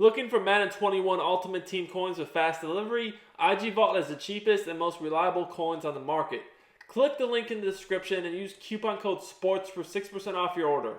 Looking for Madden 21 Ultimate Team coins with fast delivery? IG Vault has the cheapest and most reliable coins on the market. Click the link in the description and use coupon code SPORTS for 6% off your order.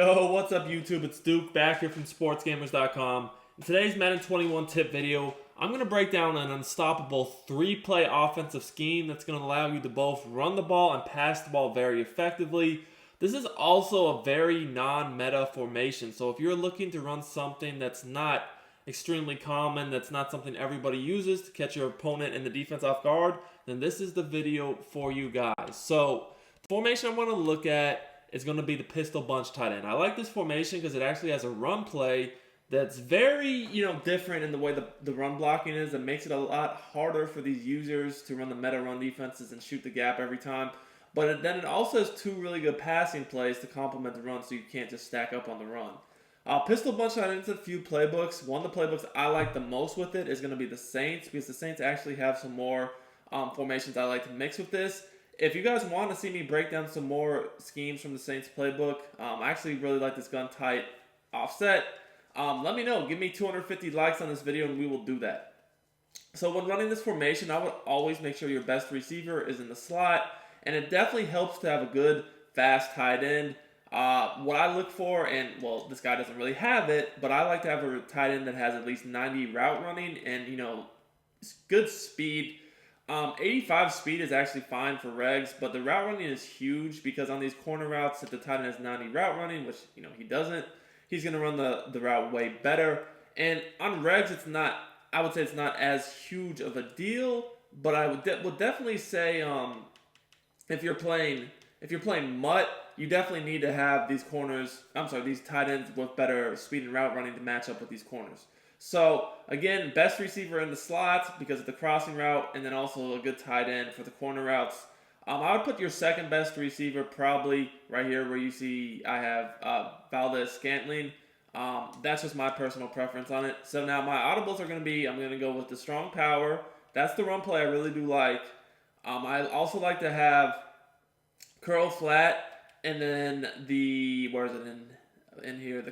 Yo, what's up YouTube? It's Duke back here from sportsgamers.com. In today's Madden 21 tip video, I'm going to break down an unstoppable 3-play offensive scheme that's going to allow you to both run the ball and pass the ball very effectively. This is also a very non-meta formation, so if you're looking to run something that's not extremely common, that's not something everybody uses to catch your opponent and the defense off guard, then this is the video for you guys. So the formation I want to look at is going to be the pistol bunch tight end. I like this formation because it actually has a run play that's very, different in the way the run blocking is. It makes it a lot harder for these users to run the meta run defenses and shoot the gap every time. But then it also has two really good passing plays to complement the run, so you can't just stack up on the run. Pistol bunch tight ends, a few playbooks. One of the playbooks I like the most with it is going to be the Saints, because the Saints actually have some more formations I like to mix with this. If you guys want to see me break down some more schemes from the Saints playbook, I actually really like this gun tight offset. Let me know. Give me 250 likes on this video and we will do that. So when running this formation, I would always make sure your best receiver is in the slot, and it definitely helps to have a good, fast tight end. What I look for, and well, this guy doesn't really have it, but I like to have a tight end that has at least 90 route running and, good speed. 85 speed is actually fine for regs, but the route running is huge because on these corner routes, if the tight end has 90 route running, which, he doesn't, he's going to run the route way better. And on regs, I would say it's not as huge of a deal, but I would definitely say, if you're playing MUT, you definitely need to have these tight ends with better speed and route running to match up with these corners. So, again, best receiver in the slot because of the crossing route, and then also a good tight end for the corner routes. I would put your second best receiver probably right here where you see I have Valdez-Scantling. That's just my personal preference on it. So now my audibles are going to be, I'm going to go with the strong power. That's the run play I really do like. I also like to have curl flat, and then the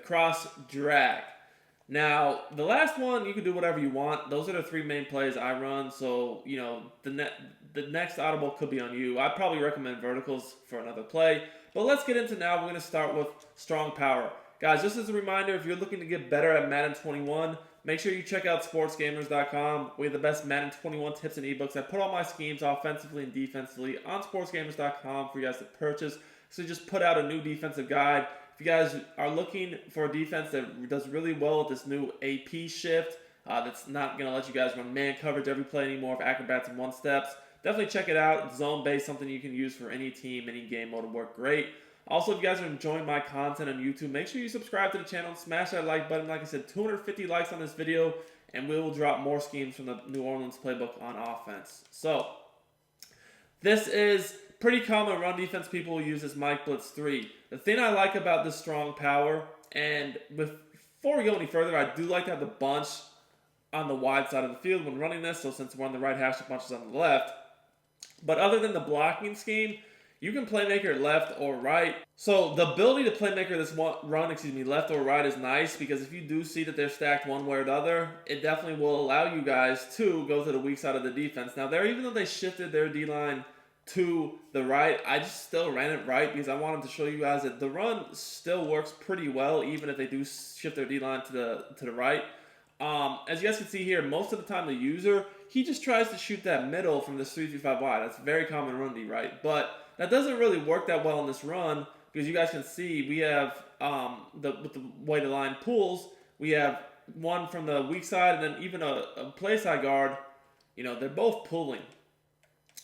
cross drag. Now, the last one, you can do whatever you want. Those are the three main plays I run, so, the next audible could be on you. I'd probably recommend verticals for another play. But let's get into now. We're going to start with strong power. Guys, just as a reminder, if you're looking to get better at Madden 21, make sure you check out sportsgamers.com. We have the best Madden 21 tips and ebooks. I put all my schemes offensively and defensively on sportsgamers.com for you guys to purchase. So just put out a new defensive guide. If you guys are looking for a defense that does really well with this new AP shift, that's not going to let you guys run man coverage every play anymore with acrobats and one steps, definitely check it out. Zone-based, something you can use for any team, any game mode, will work great. Also, if you guys are enjoying my content on YouTube, make sure you subscribe to the channel and smash that like button. Like I said, 250 likes on this video, and we will drop more schemes from the New Orleans playbook on offense. So, this is pretty common run defense people will use this Mike Blitz 3. The thing I like about this strong power, and before we go any further, I do like to have the bunch on the wide side of the field when running this, so since we're on the right hash, the bunch is on the left. But other than the blocking scheme, you can playmaker left or right. So the ability to playmaker this left or right is nice, because if you do see that they're stacked one way or the other, it definitely will allow you guys to go to the weak side of the defense. Now even though they shifted their D-line to the right, I just still ran it right because I wanted to show you guys that the run still works pretty well even if they do shift their D-line to the right. As you guys can see here, most of the time the user, he just tries to shoot that middle from this 3-5 wide. That's very common run D, right? But that doesn't really work that well in this run because you guys can see we have, with the way the line pulls, we have one from the weak side and then even a play side guard, they're both pulling.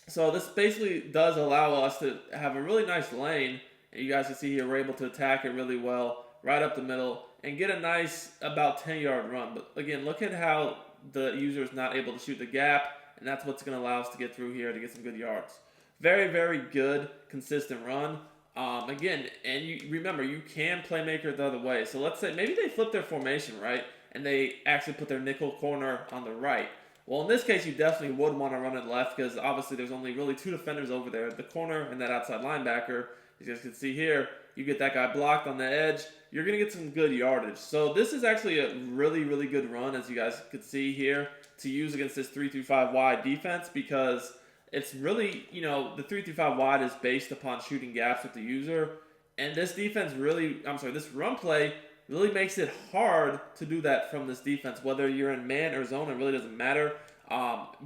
So this basically does allow us to have a really nice lane. And you guys can see here we're able to attack it really well right up the middle and get a nice about 10-yard run. But again, look at how the user is not able to shoot the gap, and that's what's going to allow us to get through here to get some good yards. Very, very good, consistent run. Again, and you remember, you can playmaker the other way. So let's say maybe they flip their formation, right? And they actually put their nickel corner on the right. Well, in this case, you definitely would want to run it left because obviously there's only really two defenders over there, the corner and that outside linebacker. As you guys can see here, you get that guy blocked on the edge, you're going to get some good yardage. So this is actually a really, really good run, as you guys could see here, to use against this 3-5 wide defense, because it's really, the 3-5 wide is based upon shooting gaps with the user. And this defense this run play really makes it hard to do that from this defense. Whether you're in man or zone, it really doesn't matter.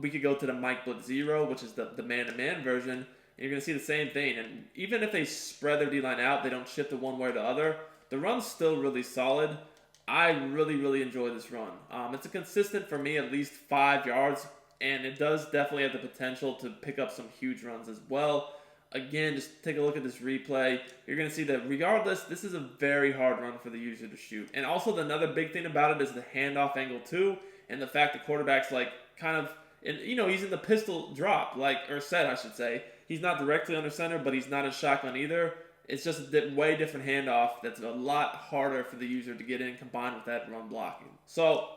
We could go to the Mike Blitz 0, which is the man-to-man version, and you're going to see the same thing. And even if they spread their D-line out, they don't shift it one way or the other, the run's still really solid. I really, really enjoy this run. It's a consistent, for me, at least 5 yards, and it does definitely have the potential to pick up some huge runs as well. Again, just take a look at this replay. You're going to see that regardless, this is a very hard run for the user to shoot. And also, another big thing about it is the handoff angle too, and the fact the quarterback's he's in the pistol drop, or set, I should say. He's not directly under center, but he's not in shotgun either. It's just a way different handoff that's a lot harder for the user to get in, combined with that run blocking. So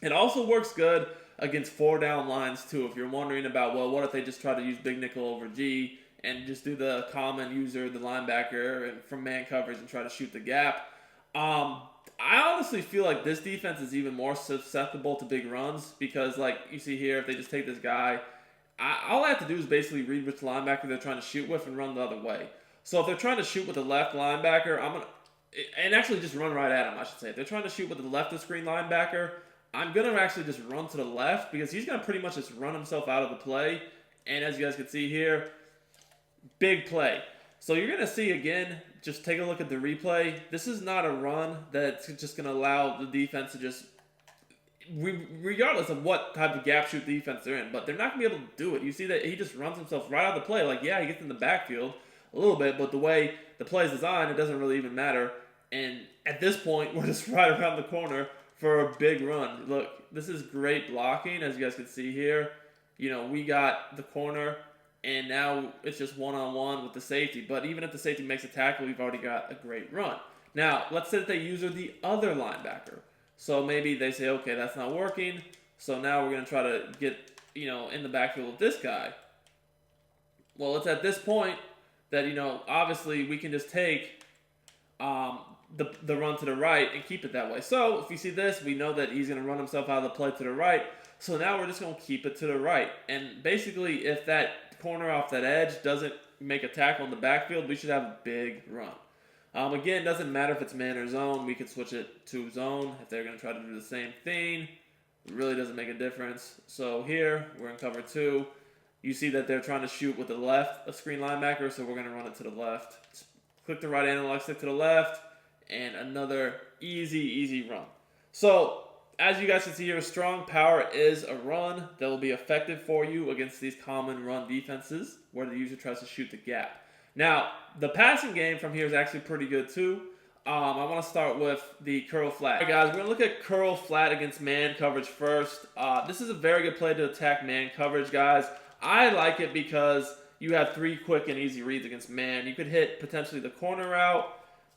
it also works good against 4-down lines too. If you're wondering about, well, what if they just try to use big nickel over G and just do the common user, the linebacker, and from man coverage and try to shoot the gap. I honestly feel like this defense is even more susceptible to big runs because, like you see here, if they just take this guy, all I have to do is basically read which linebacker they're trying to shoot with and run the other way. So if they're trying to shoot with the left linebacker, and actually just run right at him, I should say. If they're trying to shoot with the left of screen linebacker, I'm going to actually just run to the left because he's going to pretty much just run himself out of the play. And as you guys can see here, big play. So you're going to see, again, just take a look at the replay. This is not a run that's just going to allow the defense to just, regardless of what type of gap shoot defense they're in, but they're not going to be able to do it. You see that he just runs himself right out of the play. Like, yeah, he gets in the backfield a little bit, but the way the play is designed, it doesn't really even matter. And at this point, we're just right around the corner for a big run. Look, this is great blocking, as you guys can see here. We got the corner, and now it's just one-on-one with the safety. But even if the safety makes a tackle, we've already got a great run. Now, let's say that they use the other linebacker. So maybe they say, okay, that's not working. So now we're going to try to get, in the backfield with this guy. Well, it's at this point that, obviously we can just take the run to the right and keep it that way. So if you see this, we know that he's going to run himself out of the play to the right. So now we're just going to keep it to the right. And basically, if that corner off that edge doesn't make a tackle in the backfield, we should have a big run. Again, it doesn't matter if it's man or zone. We could switch it to zone if they're going to try to do the same thing. It really doesn't make a difference. So here, we're in cover 2. You see that they're trying to shoot with the left, a screen linebacker, so we're going to run it to the left. Just click the right analog stick to the left, and another easy run. So, as you guys can see here, strong power is a run that will be effective for you against these common run defenses where the user tries to shoot the gap. Now, the passing game from here is actually pretty good too. I want to start with the curl flat. All right, guys, we're going to look at curl flat against man coverage first. This is a very good play to attack man coverage, guys. I like it because you have 3 quick and easy reads against man. You could hit potentially the corner route,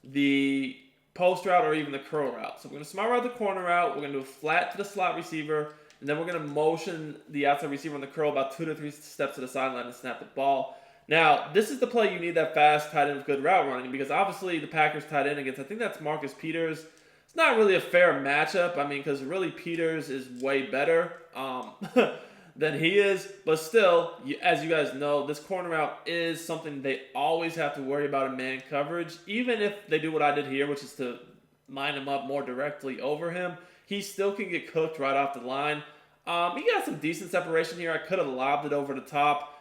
the post route, or even the curl route. So we're going to smart route the corner route. We're going to do a flat to the slot receiver, and then we're going to motion the outside receiver on the curl about 2 to 3 steps to the sideline and snap the ball. Now, this is the play you need that fast tight end with good route running because obviously the Packers tight end against, I think that's Marcus Peters. It's not really a fair matchup. Because really Peters is way better than he is. But still, as you guys know, this corner route is something they always have to worry about in man coverage. Even if they do what I did here, which is to line him up more directly over him, he still can get cooked right off the line. He got some decent separation here. I could have lobbed it over the top.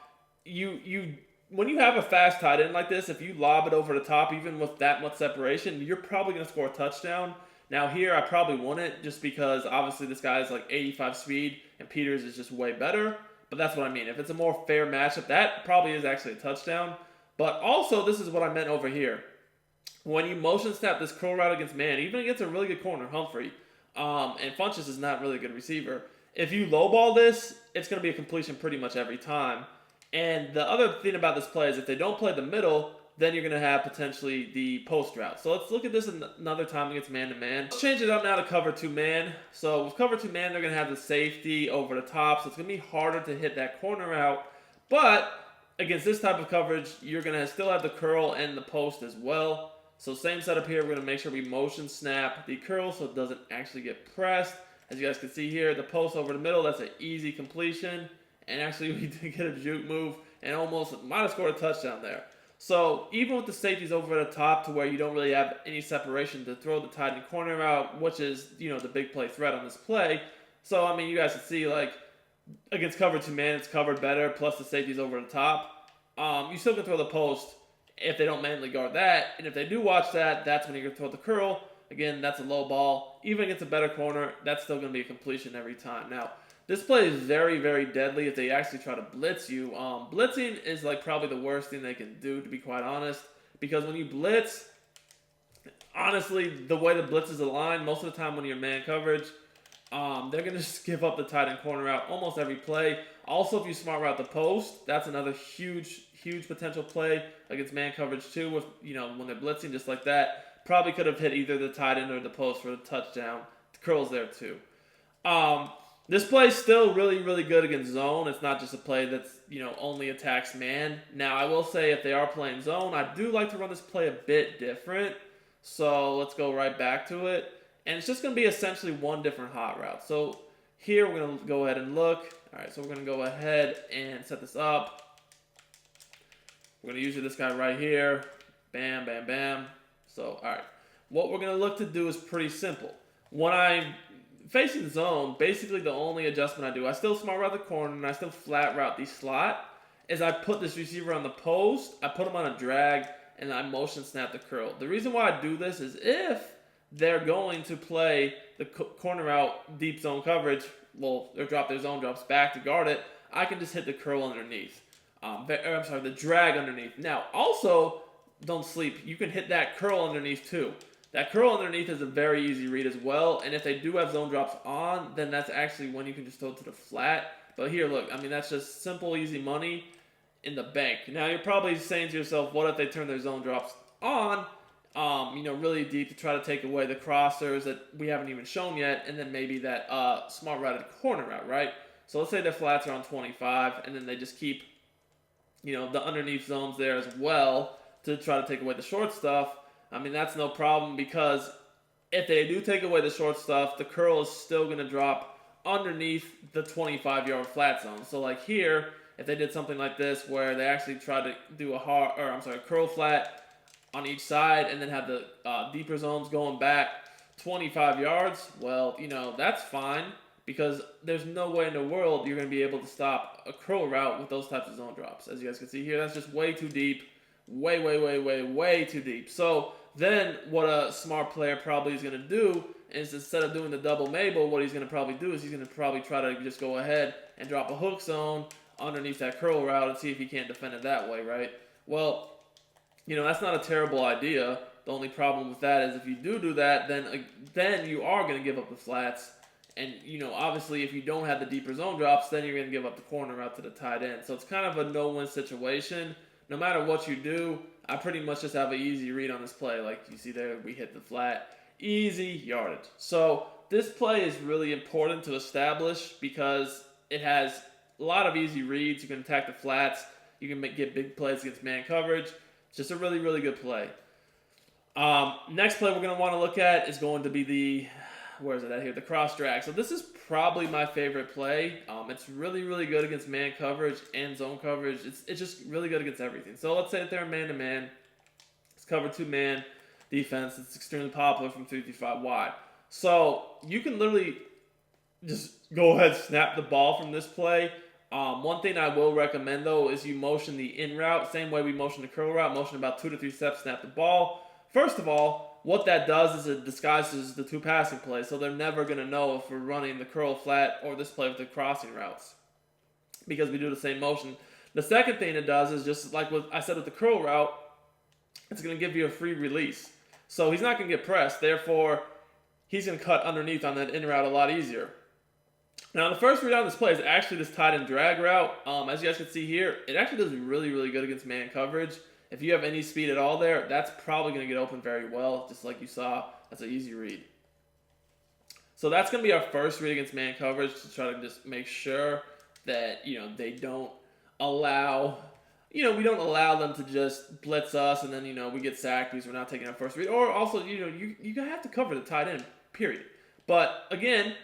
When you have a fast tight end like this, if you lob it over the top, even with that much separation, you're probably going to score a touchdown. Now here, I probably wouldn't just because obviously this guy is like 85 speed and Peters is just way better. But that's what I mean. If it's a more fair matchup, that probably is actually a touchdown. But also, this is what I meant over here. When you motion snap this curl route against man, even against a really good corner, Humphrey, and Funchess is not really a good receiver. If you lowball this, it's going to be a completion pretty much every time. And the other thing about this play is if they don't play the middle, then you're going to have potentially the post route. So let's look at this another time against man-to-man. Let's change it up now to cover 2 man. So with cover 2 man, they're going to have the safety over the top. So it's going to be harder to hit that corner out. But against this type of coverage, you're going to still have the curl and the post as well. So same setup here. We're going to make sure we motion snap the curl so it doesn't actually get pressed. As you guys can see here, the post over the middle, that's an easy completion. And actually, we did get a juke move and almost might have scored a touchdown there. So even with the safeties over at the top to where you don't really have any separation to throw the tight end corner out, which is, the big play threat on this play. So, I mean, you guys can see, like, against cover 2 man, it's covered better, plus the safeties over the top. You still can throw the post if they don't manually guard that. And if they do watch that, that's when you're going to throw the curl. Again, that's a low ball. Even against a better corner, that's still going to be a completion every time. Now, this play is very, very deadly if they actually try to blitz you. Blitzing is like probably the worst thing they can do, to be quite honest. Because when you blitz, honestly, the way the blitz is aligned, most of the time when you're man coverage, they're going to just give up the tight end corner out almost every play. Also, if you smart route the post, that's another huge, huge potential play against man coverage too. With when they're blitzing just like that, probably could have hit either the tight end or the post for the touchdown. The curl's there too. This play is still really, really good against zone. It's not just a play that's, only attacks man. Now, I will say if they are playing zone, I do like to run this play a bit different. So let's go right back to it. And it's just going to be essentially one different hot route. So here we're going to go ahead and look. All right, so we're going to go ahead and set this up. We're going to use this guy right here. Bam, bam, bam. So, all right. What we're going to look to do is pretty simple. When I'm facing zone, basically the only adjustment I do, I still smart route the corner and I still flat route the slot, is I put this receiver on the post, I put him on a drag, and I motion snap the curl. The reason why I do this is if they're going to play the corner out deep zone coverage, or drop their zone drops back to guard it, I can just hit the curl underneath. The drag underneath. Now, also, don't sleep. You can hit that curl underneath too. That curl underneath is a very easy read as well, and if they do have zone drops on, then that's actually when you can just throw to the flat. But here, look, I mean, that's just simple, easy money in the bank. Now, you're probably saying to yourself, what if they turn their zone drops on, really deep to try to take away the crossers that we haven't even shown yet, and then maybe that smart routed corner route, right? So let's say their flats are on 25, and then they just keep, the underneath zones there as well to try to take away the short stuff. I mean, that's no problem because if they do take away the short stuff, the curl is still going to drop underneath the 25-yard flat zone. So like here, if they did something like this where they actually tried to do a curl flat on each side and then have the deeper zones going back 25 yards, well, that's fine because there's no way in the world you're going to be able to stop a curl route with those types of zone drops. As you guys can see here, that's just way too deep. Way, way, way, way, way too deep. So then what a smart player probably is going to do is instead of doing the double Mabel, what he's going to probably do is he's going to probably try to just go ahead and drop a hook zone underneath that curl route and see if he can't defend it that way, right? Well, that's not a terrible idea. The only problem with that is if you do that, then you are going to give up the flats. And, obviously if you don't have the deeper zone drops, then you're going to give up the corner route to the tight end. So it's kind of a no-win situation. No matter what you do, I pretty much just have an easy read on this play. Like you see there, we hit the flat. Easy yardage. So this play is really important to establish because it has a lot of easy reads. You can attack the flats. You can get big plays against man coverage. It's just a really, really good play. Next play we're going to want to look at is going to be the cross drag. So this is probably my favorite play. It's really, really good against man coverage and zone coverage. It's just really good against everything. So let's say that they're man-to-man. It's cover 2-man defense. It's extremely popular from 3-5 wide. So you can literally just go ahead and snap the ball from this play. One thing I will recommend, though, is you motion the in route. Same way we motion the curl route. Motion about 2 to 3 steps, snap the ball. First of all, what that does is it disguises the two passing plays, so they're never going to know if we're running the curl flat or this play with the crossing routes because we do the same motion. The second thing it does is just like what I said with the curl route, it's going to give you a free release. So he's not going to get pressed, therefore he's going to cut underneath on that in route a lot easier. Now the first read on this play is actually this tight end drag route. As you guys can see here, it actually does really, really good against man coverage. If you have any speed at all there, that's probably going to get open very well, just like you saw. That's an easy read. So that's going to be our first read against man coverage to try to just make sure that, they don't allow we don't allow them to just blitz us and then, we get sacked because we're not taking our first read. Or also, you have to cover the tight end, period. But again,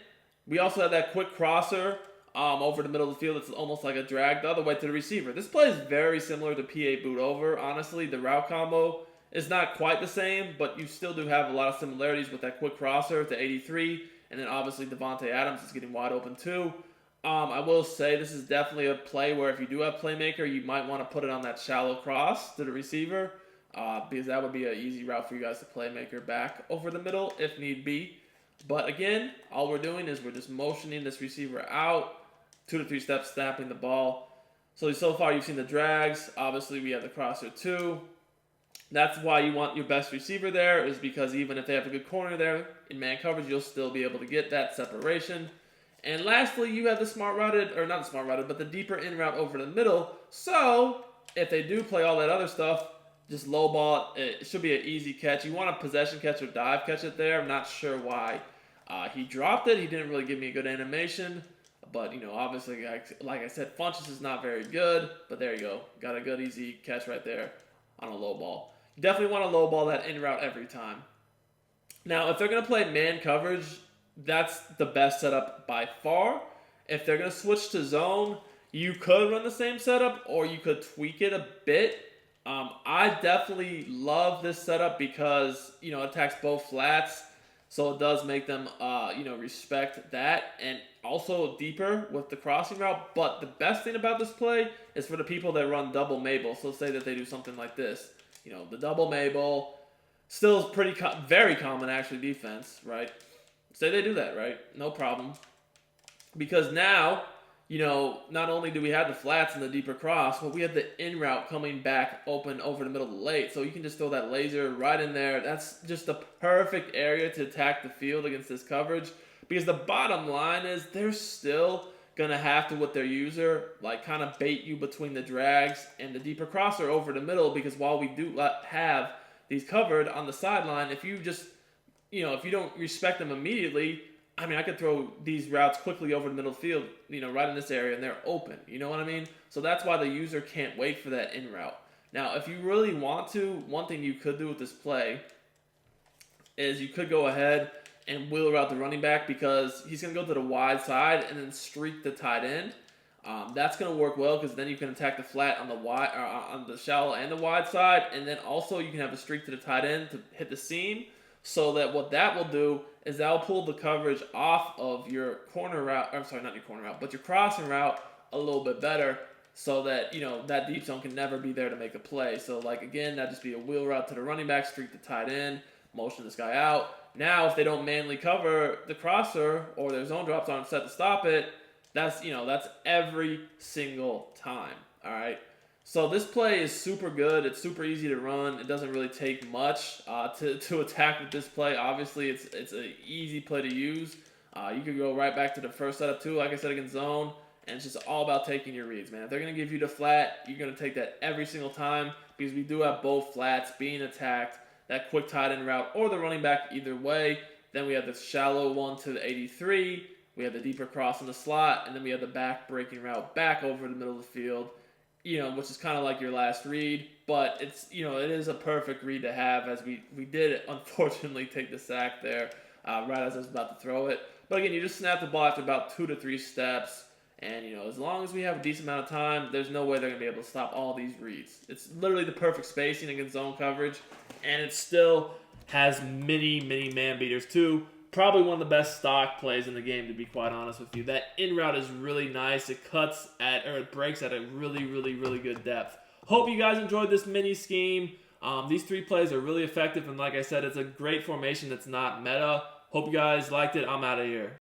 we also have that quick crosser over the middle of the field. It's almost like a drag the other way to the receiver. This play is very similar to PA boot over. Honestly, the route combo is not quite the same, but you still do have a lot of similarities with that quick crosser to 83. And then obviously Devontae Adams is getting wide open too. I will say this is definitely a play where if you do have playmaker, you might want to put it on that shallow cross to the receiver because that would be an easy route for you guys to playmaker back over the middle if need be. But again, all we're doing is we're just motioning this receiver out, 2 to 3 steps, snapping the ball. So far you've seen the drags. Obviously we have the crosser too. That's why you want your best receiver there, is because even if they have a good corner there in man coverage, you'll still be able to get that separation. And lastly, you have the but the deeper in route over the middle. So if they do play all that other stuff, just low ball, it should be an easy catch. You want a possession catch or dive catch it there. I'm not sure why he dropped it. He didn't really give me a good animation. But, obviously, like I said, Funchess is not very good. But there you go. Got a good, easy catch right there on a low ball. You definitely want to low ball that in route every time. Now, if they're going to play man coverage, that's the best setup by far. If they're going to switch to zone, you could run the same setup or you could tweak it a bit. I definitely love this setup because, it attacks both flats. So it does make them, respect that, and also deeper with the crossing route. But the best thing about this play is for the people that run double Mabel. So say that they do something like this. The double Mabel still is very common actually defense, right? Say they do that, right? No problem. Because now, not only do we have the flats and the deeper cross, but we have the in route coming back open over the middle of the late. So you can just throw that laser right in there. That's just the perfect area to attack the field against this coverage. Because the bottom line is they're still going to have to, with their user, kind of bait you between the drags and the deeper crosser over the middle. Because while we do have these covered on the sideline, if you just, if you don't respect them immediately, I could throw these routes quickly over the middle field, right in this area, and they're open. You know what I mean? So that's why the user can't wait for that in route. Now, if you really want to, one thing you could do with this play is you could go ahead and wheel route the running back because he's going to go to the wide side and then streak the tight end. That's going to work well because then you can attack the flat on the wide, on the shallow and the wide side, and then also you can have a streak to the tight end to hit the seam. So that what that will do is that will pull the coverage off of your corner route, I'm sorry, not your corner route, but your crossing route a little bit better so that, that deep zone can never be there to make a play. So, again, that'd just be a wheel route to the running back, streak the tight end, motion this guy out. Now, if they don't manually cover the crosser or their zone drops aren't set to stop it, that's every single time, all right? So this play is super good. It's super easy to run. It doesn't really take much to attack with this play. Obviously, it's an easy play to use. You could go right back to the first setup too, like I said, against zone. And it's just all about taking your reads, man. If they're going to give you the flat, you're going to take that every single time because we do have both flats being attacked, that quick tight end route or the running back either way. Then we have the shallow one to the 83. We have the deeper cross in the slot. And then we have the back breaking route back over the middle of the field. Which is kind of like your last read, but it's, it is a perfect read to have as we did unfortunately take the sack there right as I was about to throw it. But again, you just snap the ball after about 2 to 3 steps, and, as long as we have a decent amount of time, there's no way they're going to be able to stop all these reads. It's literally the perfect spacing against zone coverage, and it still has many, many man beaters too. Probably one of the best stock plays in the game, to be quite honest with you. That in route is really nice. It it breaks at a really, really, really good depth. Hope you guys enjoyed this mini scheme. These 3 plays are really effective, and like I said, it's a great formation that's not meta. Hope you guys liked it. I'm out of here.